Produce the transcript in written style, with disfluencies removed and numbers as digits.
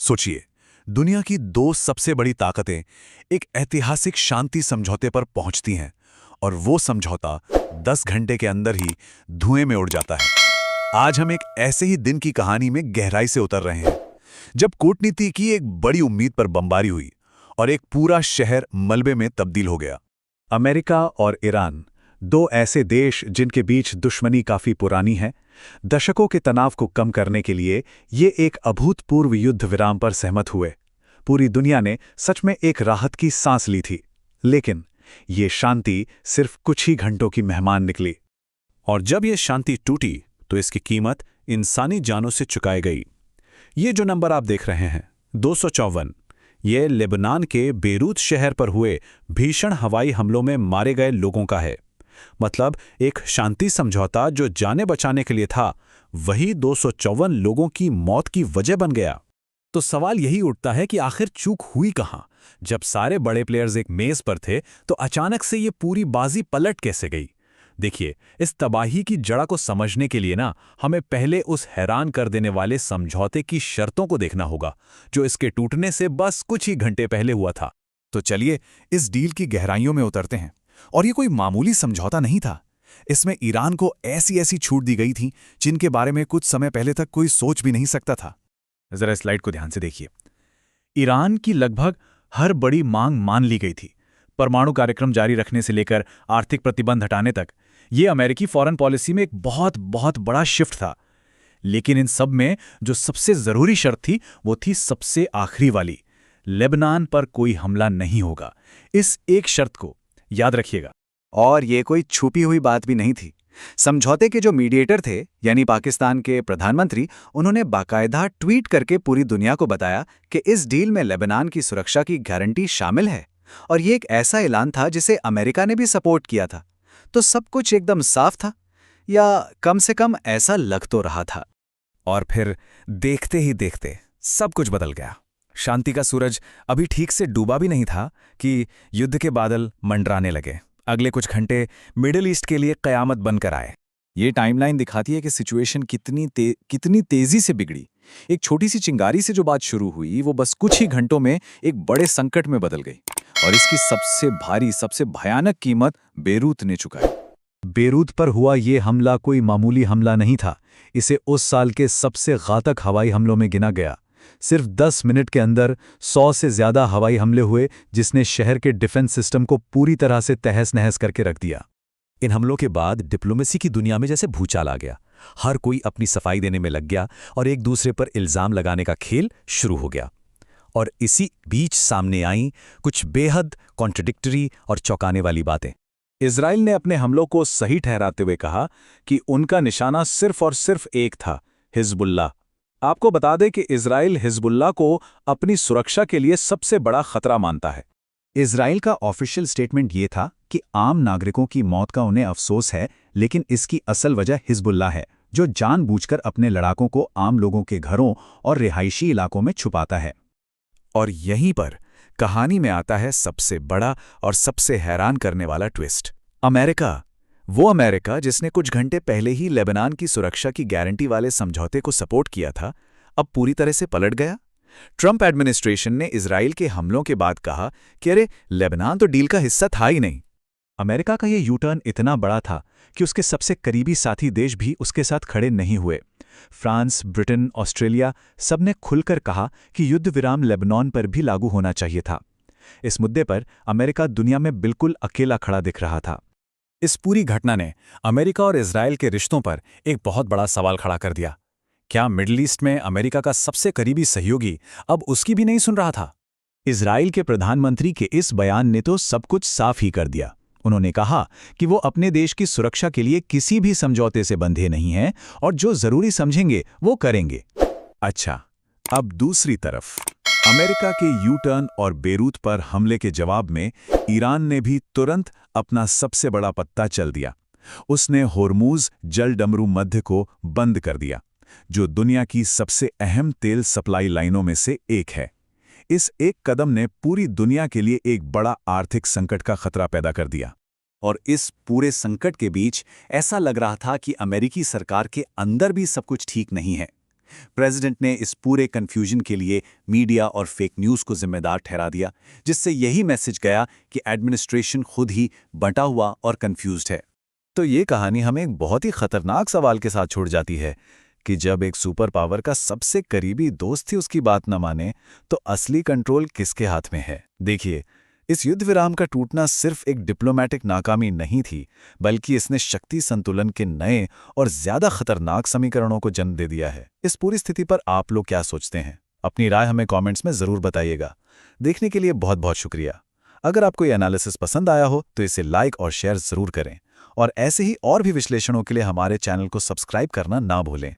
सोचिए, दुनिया की दो सबसे बड़ी ताकतें एक ऐतिहासिक शांति समझौते पर पहुंचती हैं और वो समझौता 10 घंटे के अंदर ही धुएं में उड़ जाता है। आज हम एक ऐसे ही दिन की कहानी में गहराई से उतर रहे हैं, जब कूटनीति की एक बड़ी उम्मीद पर बमबारी हुई और एक पूरा शहर मलबे में तब्दील हो गया। अमेरिका और ईरान, दो ऐसे देश जिनके बीच दुश्मनी काफी पुरानी है, दशकों के तनाव को कम करने के लिए ये एक अभूतपूर्व युद्ध विराम पर सहमत हुए। पूरी दुनिया ने सच में एक राहत की सांस ली थी, लेकिन ये शांति सिर्फ कुछ ही घंटों की मेहमान निकली। और जब ये शांति टूटी तो इसकी कीमत इंसानी जानों से चुकाई गई। ये जो नंबर आप देख रहे हैं, 254, ये लेबनान के बेरूत शहर पर हुए भीषण हवाई हमलों में मारे गए लोगों का है। मतलब एक शांति समझौता जो जाने बचाने के लिए था, वही 254 लोगों की मौत की वजह बन गया। तो सवाल यही उठता है कि आखिर चूक हुई कहां? जब सारे बड़े प्लेयर्स एक मेज पर थे तो अचानक से ये पूरी बाजी पलट कैसे गई? देखिए, इस तबाही की जड़ को समझने के लिए हमें पहले उस हैरान कर देने वाले समझौते की शर्तों को देखना होगा, जो इसके टूटने से बस कुछ ही घंटे पहले हुआ था। तो चलिए इस डील की गहराइयों में उतरते हैं। और ये कोई मामूली समझौता नहीं था। इसमें ईरान को ऐसी ऐसी छूट दी गई थी जिनके बारे में कुछ समय पहले तक कोई सोच भी नहीं सकता था। जरा स्लाइड को ध्यान से देखिए। ईरान की लगभग हर बड़ी मांग मान ली गई थी। परमाणु कार्यक्रम जारी रखने से लेकर आर्थिक प्रतिबंध हटाने तक ये अमेरिकी फॉरेन पॉलिसी में एक बहुत बहुत बड़ा शिफ्ट था। लेकिन इन सब में जो सबसे जरूरी शर्त थी, वो थी सबसे आखिरी वाली, लेबनान पर कोई हमला नहीं होगा। इस एक शर्त को याद रखिएगा। और ये कोई छुपी हुई बात भी नहीं थी। समझौते के जो मीडिएटर थे, यानी पाकिस्तान के प्रधानमंत्री, उन्होंने बाकायदा ट्वीट करके पूरी दुनिया को बताया कि इस डील में लेबनान की सुरक्षा की गारंटी शामिल है। और ये एक ऐसा ऐलान था जिसे अमेरिका ने भी सपोर्ट किया था। तो सब कुछ एकदम साफ था, या कम से कम ऐसा लग तो रहा था। और फिर देखते ही देखते सब कुछ बदल गया। शांति का सूरज अभी ठीक से डूबा भी नहीं था कि युद्ध के बादल मंडराने लगे। अगले कुछ घंटे मिडिल ईस्ट के लिए कयामत बनकर आए। ये टाइमलाइन दिखाती है कि सिचुएशन कितनी तेजी से बिगड़ी। एक छोटी सी चिंगारी से जो बात शुरू हुई, वो बस कुछ ही घंटों में एक बड़े संकट में बदल गई। और इसकी सबसे भारी, सबसे भयानक कीमत बेरूत ने चुकाई। बेरूत पर हुआ ये हमला कोई मामूली हमला नहीं था। इसे उस साल के सबसे घातक हवाई हमलों में गिना गया। सिर्फ 10 मिनट के अंदर 100 से ज्यादा हवाई हमले हुए, जिसने शहर के डिफेंस सिस्टम को पूरी तरह से तहस नहस करके रख दिया। इन हमलों के बाद डिप्लोमेसी की दुनिया में जैसे भूचाल आ गया। हर कोई अपनी सफाई देने में लग गया और एक दूसरे पर इल्जाम लगाने का खेल शुरू हो गया। और इसी बीच सामने आई कुछ बेहद कॉन्ट्रडिक्टरी और चौंकाने वाली बातें। इजराइल ने अपने हमलों को सही ठहराते हुए कहा कि उनका निशाना सिर्फ और सिर्फ एक था, हिजबुल्लाह। आपको बता दें कि इजराइल हिजबुल्लाह को अपनी सुरक्षा के लिए सबसे बड़ा खतरा मानता है। इजराइल का ऑफिशियल स्टेटमेंट ये था कि आम नागरिकों की मौत का उन्हें अफसोस है, लेकिन इसकी असल वजह हिजबुल्लाह है, जो जानबूझकर अपने लड़ाकों को आम लोगों के घरों और रिहायशी इलाकों में छुपाता है। और यहीं पर कहानी में आता है सबसे बड़ा और सबसे हैरान करने वाला ट्विस्ट। अमेरिका, वो अमेरिका जिसने कुछ घंटे पहले ही लेबनान की सुरक्षा की गारंटी वाले समझौते को सपोर्ट किया था, अब पूरी तरह से पलट गया। ट्रंप एडमिनिस्ट्रेशन ने इजराइल के हमलों के बाद कहा कि अरे, लेबनान तो डील का हिस्सा था ही नहीं। अमेरिका का ये यू टर्न इतना बड़ा था कि उसके सबसे करीबी साथी देश भी उसके साथ खड़े नहीं हुए। फ्रांस, ब्रिटेन, ऑस्ट्रेलिया सबने खुलकर कहा कि युद्ध विराम लेबनान पर भी लागू होना चाहिए था। इस मुद्दे पर अमेरिका दुनिया में बिल्कुल अकेला खड़ा दिख रहा था। इस पूरी घटना ने अमेरिका और इजराइल के रिश्तों पर एक बहुत बड़ा सवाल खड़ा कर दिया। क्या मिडिल ईस्ट में अमेरिका का सबसे करीबी सहयोगी अब उसकी भी नहीं सुन रहा था? इजराइल के प्रधानमंत्री के इस बयान ने तो सब कुछ साफ ही कर दिया। उन्होंने कहा कि वो अपने देश की सुरक्षा के लिए किसी भी समझौते से बंधे नहीं हैं और जो जरूरी समझेंगे वो करेंगे। अच्छा, अब दूसरी तरफ अमेरिका के यू टर्न और बेरूत पर हमले के जवाब में ईरान ने भी तुरंत अपना सबसे बड़ा पत्ता चल दिया। उसने होर्मुज जलडमरू मध्य को बंद कर दिया, जो दुनिया की सबसे अहम तेल सप्लाई लाइनों में से एक है। इस एक कदम ने पूरी दुनिया के लिए एक बड़ा आर्थिक संकट का खतरा पैदा कर दिया। और इस पूरे संकट के बीच ऐसा लग रहा था कि अमेरिकी सरकार के अंदर भी सब कुछ ठीक नहीं है। प्रेसिडेंट ने इस पूरे कंफ्यूजन के लिए मीडिया और फेक न्यूज़ को जिम्मेदार ठहरा दिया, जिससे यही मैसेज गया कि एडमिनिस्ट्रेशन खुद ही बंटा हुआ और कंफ्यूज्ड है। तो ये कहानी हमें एक बहुत ही खतरनाक सवाल के साथ छोड़ जाती है कि जब एक सुपर पावर का सबसे करीबी दोस्त ही उसकी बात न माने, तो असली कंट्रोल किसके हाथ में है? देखिए, इस युद्ध विराम का टूटना सिर्फ एक डिप्लोमैटिक नाकामी नहीं थी, बल्कि इसने शक्ति संतुलन के नए और ज्यादा खतरनाक समीकरणों को जन्म दे दिया है। इस पूरी स्थिति पर आप लोग क्या सोचते हैं? अपनी राय हमें कमेंट्स में जरूर बताइएगा। देखने के लिए बहुत बहुत शुक्रिया। अगर आपको ये एनालिसिस पसंद आया हो तो इसे लाइक और शेयर जरूर करें, और ऐसे ही और भी विश्लेषणों के लिए हमारे चैनल को सब्सक्राइब करना ना भूलें।